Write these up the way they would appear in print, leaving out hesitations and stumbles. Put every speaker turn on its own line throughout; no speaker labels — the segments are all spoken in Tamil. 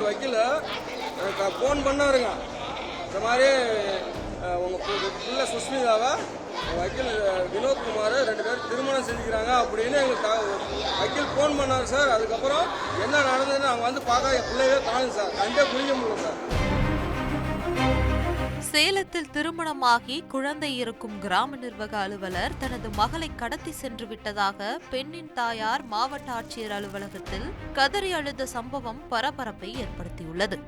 வக்கீல் ஃபோன் பண்ணாருங்க. இந்த மாதிரி உங்கள் பிள்ளை சுஷ்மிதாவை வக்கீல் வினோத்குமார் 2 பேரும் திருமணம் செஞ்சுக்கிறாங்க அப்படின்னு எங்களுக்கு வக்கீல் ஃபோன் பண்ணார் சார். அதுக்கப்புறம் என்ன நடந்ததுன்னு அவங்க வந்து பார்த்தா என் பிள்ளையே காணும் சார். கண்டே புரிய முடியல சார்.
சேலத்தில் திருமணமாகி குழந்தை இருக்கும் கிராம நிர்வாக அலுவலர் தனது மகளை கடத்தி சென்று விட்டதாக பெண்ணின் தாயார் மாவட்ட ஆட்சியர் அலுவலகத்தில் கதறி அழுத சம்பவம் பரபரப்பை ஏற்படுத்தியுள்ளது.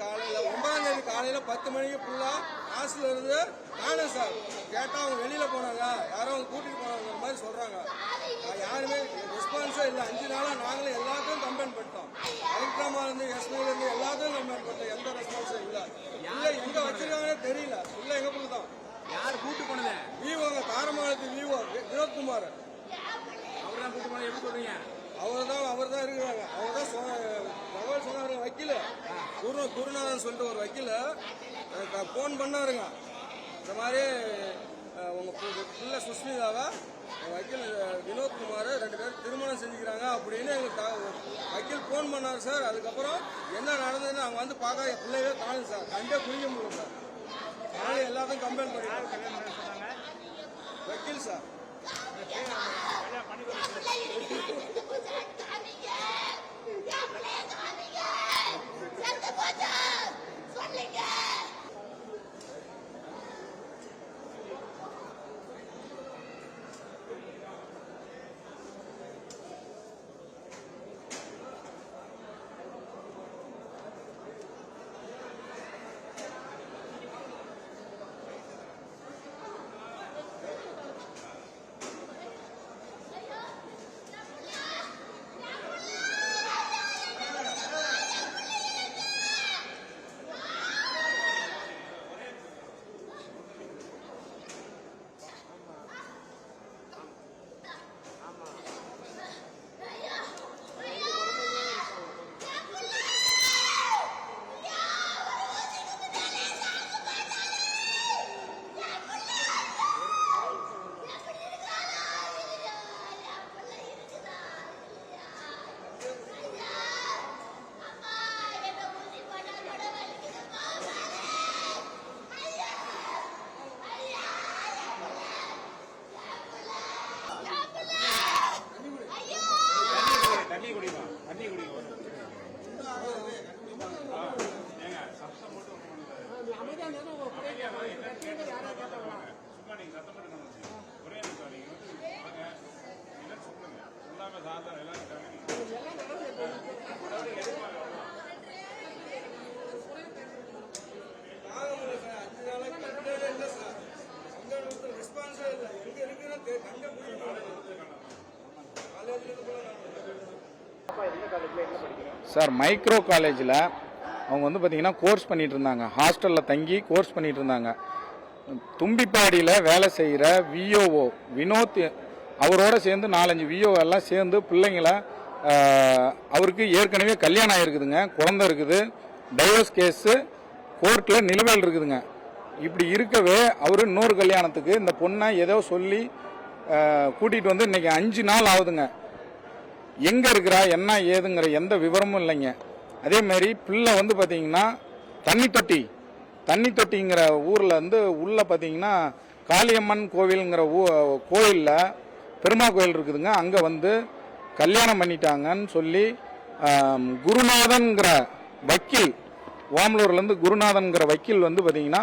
காலையில் 9ஆம் தேதி காலையில் 10 மணிக்கு ஃபுல்லாக ஹாஸ்டலில் இருந்து காணும் சார். கேட்டால் அவங்க வெளியில் போனாங்க, யாரோ அவங்க கூட்டிகிட்டு போனாங்கிற மாதிரி சொல்கிறாங்க. யாருமே ரெஸ்பான்ஸே இல்லை. 5 நாளாக நாங்களும் எல்லாத்தையும் கம்ப்ளைண்ட் பண்ணிட்டோம். கலெக்டராலேருந்து எஸ்பிலேருந்து எல்லாத்தையும் கம்ப்ளைண்ட் பண்ணிட்டோம். எந்த ரெஸ்பான்ஸும் இல்லை. இல்லை எங்கே வச்சிருக்காங்கன்னே தெரியல. இல்லை எங்கள் பொண்ணு தான்.
யார் கூட்டு போனது?
விவோங்க, காரமானது விவோ வினோத்குமார்.
அவர் தான் கூட்டு போனது. எப்படி சொல்றீங்க?
அவர் தான் இருக்கிறாங்க. அவர் தான் தகவல் சொன்னாருங்க. வக்கீல் குருநாதன் சொல்லிட்டு ஒரு வக்கீல் ஃபோன் பண்ணாருங்க. இந்த மாதிரி உங்கள் பிள்ளை சுஷ்மிதாவை வக்கீல் வினோத்குமார் 2 பேரும் திருமணம் செஞ்சுக்கிறாங்க அப்படின்னு எங்களுக்கு வக்கீல் ஃபோன் பண்ணார் சார். அதுக்கப்புறம் என்ன நடந்ததுன்னு அவங்க வந்து பார்த்தா என் பிள்ளையே காணும் சார். கண்டே புரிய முடியல சார். நானும் எல்லாத்தையும் கம்ப்ளைண்ட் பண்ணிடுறேன். வக்கீல் சார்.
தண்ணி குடிமா, தண்ணி குடிங்க. ஏங்க சத்தம் போட்டு அமைதியா சும்மா நீங்க சத்தம் போட்டு ஒரே நிமிஷம் நீங்க வாங்க என்ன சொல்லுங்க சொல்லாம சாதாரண எல்லாரும்
சார் மைக்ரோ காலேஜில் அவங்க வந்து பார்த்திங்கன்னா கோர்ஸ் பண்ணிகிட்டு இருந்தாங்க, ஹாஸ்டலில் தங்கி கோர்ஸ் பண்ணிகிட்டு இருந்தாங்க. தும்பிப்பாடியில் வேலை செய்கிற விஓஓ வினோத் அவரோட சேர்ந்து 4-5 விஓ எல்லாம் சேர்ந்து பிள்ளைங்கள அவருக்கு ஏற்கனவே கல்யாணம் ஆகிருக்குதுங்க, குழந்தை இருக்குது, டைவர்ஸ் கேஸு கோர்ட்டில் நிலுவையில் இருக்குதுங்க. இப்படி இருக்கவே அவர் இன்னொரு கல்யாணத்துக்கு இந்த பொண்ணை ஏதோ சொல்லி கூட்டிகிட்டு வந்து இன்றைக்கி 5 நாள் ஆகுதுங்க. எங்கே இருக்கிறா என்ன ஏதுங்கிற எந்த விவரமும் இல்லைங்க. அதேமாரி பிள்ளை வந்து பார்த்திங்கன்னா தண்ணி தொட்டிங்கிற ஊரில் வந்து உள்ளே பார்த்திங்கன்னா காளியம்மன் கோவிலுங்கிற கோயிலில் பெருமா கோயில் இருக்குதுங்க. அங்கே வந்து கல்யாணம் பண்ணிட்டாங்கன்னு சொல்லி குருநாதன்கிற வக்கீல், ஓமலூர்லேருந்து குருநாதன்கிற வக்கீல் வந்து பார்த்திங்கன்னா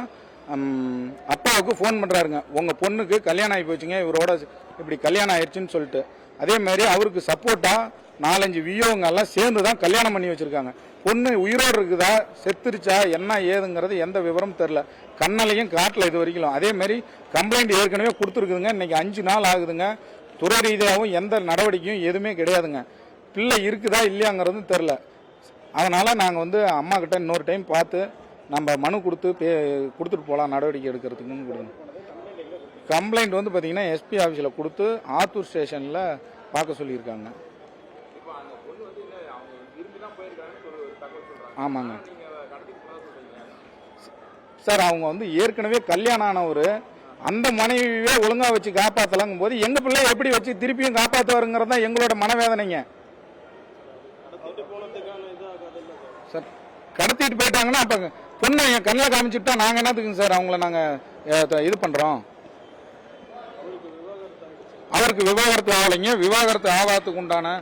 அப்பாவுக்கு ஃபோன் பண்ணுறாருங்க, உங்கள் பொண்ணுக்கு கல்யாணம் ஆகி போச்சுங்க, இவரோட இப்படி கல்யாணம் ஆயிடுச்சுன்னு சொல்லிட்டு. அதேமாரி அவருக்கு சப்போர்ட்டாக 4-5 வியோங்க எல்லாம் சேர்ந்து தான் கல்யாணம் பண்ணி வச்சுருக்காங்க. பொண்ணு உயிரோடு இருக்குதா செத்துருச்சா என்ன ஏதுங்கிறது எந்த விவரமும் தெரில, கண்ணலையும் காட்டல இது வரைக்கும். அதேமாரி கம்ப்ளைண்ட் ஏற்கனவே கொடுத்துருக்குதுங்க, இன்றைக்கி 5 நாள் ஆகுதுங்க. துறை ரீதியாகவும் எந்த நடவடிக்கையும் எதுவுமே கிடையாதுங்க. பிள்ளை இருக்குதா இல்லையாங்கிறதும் தெரில. அதனால் நாங்கள் வந்து அம்மா கிட்ட இன்னொரு டைம் பார்த்து நம்ம மனு கொடுத்துட்டு போகலாம் நடவடிக்கை எடுக்கிறதுக்குன்னு கொடுங்க. கம்ப்ளைண்ட் வந்து பார்த்திங்கன்னா எஸ்பி ஆஃபீஸில் கொடுத்து ஆத்தூர் ஸ்டேஷனில் பார்க்க சொல்லியிருக்காங்க. ஆமாங்க சார், அவங்க வந்து ஏற்கனவே கல்யாணம் ஆனவர் அந்த மனைவியே ஒழுங்காக வச்சு காப்பாற்றலாங்கும் போது எங்கள் பிள்ளை எப்படி வச்சு திருப்பியும் காப்பாற்றுவாருங்கிறது தான் எங்களோட மனவேதனைங்க சார். கடத்திட்டு போயிட்டாங்கன்னா அப்போ பொண்ணை என் கண்ணில் காமிச்சுட்டா நாங்கள் என்னத்துக்குங்க சார் அவங்கள நாங்கள் இது பண்ணுறோம்? அவருக்கு விவாகரத்து ஆகலைங்க, விவாகரத்து ஆகாததுக்கு உண்டான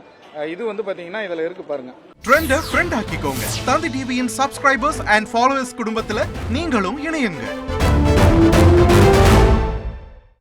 இது வந்து பாத்தீங்கன்னா இதுல இருக்கு பாருங்க.
Trend friend ஆக்கிக்கோங்க. தந்தி டிவியின் சப்ஸ்கிரைபர்ஸ் அண்ட் ஃபாலோவர்ஸ் குடும்பத்துல நீங்களும் இணையுங்க.